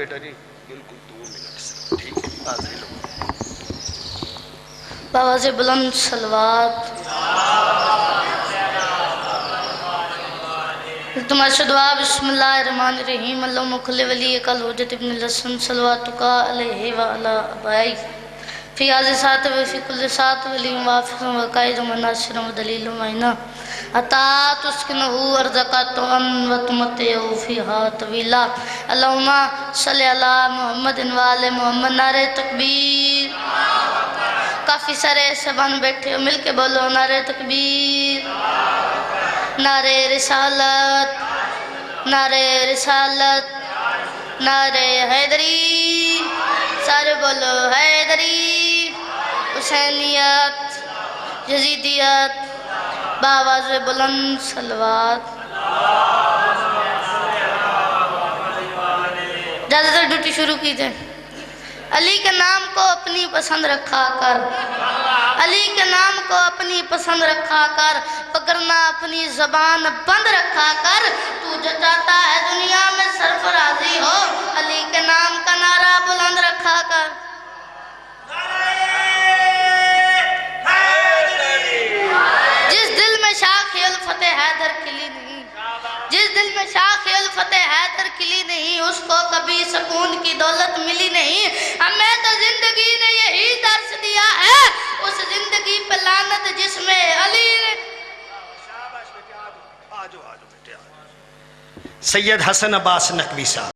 بیٹا جی بالکل 2 منٹ سے ٹھیک ہے حاضری لو بآواز بلند صلوات تمہارا دعا بسم اللہ الرحمن الرحیم اللہم کل ولی کل حجت ابن الحسن صلواتکا علیہ وعلا ابائی فی آز سات و فی کل سات ولی وافظ و قائد و مناصر و دلیل و معینہ عطا تسکنہو ارزقاتن و تمتعو فیہا طویلہ اللہم صلی اللہ محمد وآل محمد نعرہ تکبیر کافی سارے سبان بیٹھے ہو مل کے بولو نعرہ تکبیر نعرہ رسالت نعرہ رسالت نعرہ حیدری سارے بولو حیدری حسینیت یزیدیت بآواز بلند صلوات زیادہ تر ڈیوٹی شروع کیجئے علی کے نام کو اپنی پسند رکھا کر علی کے نام کو اپنی پسند رکھا کر پکڑنا اپنی زبان بند رکھا کر تو جو چاہتا ہے دنیا میں سرفرازی ہو علی کے نام کا نعرہ بلند رکھا کر جس دل میں شاخ الفتح حیدر کھلی نہیں جس دل میں شاخ الفتح حیدر کھلی نہیں اس کو کبھی سکون کی دولت ملی نہیں ہمیں تو زندگی نے یہی درس دیا ہے اس زندگی پہ لعنت جس میں علی نے سید حسن عباس نقوی صاحب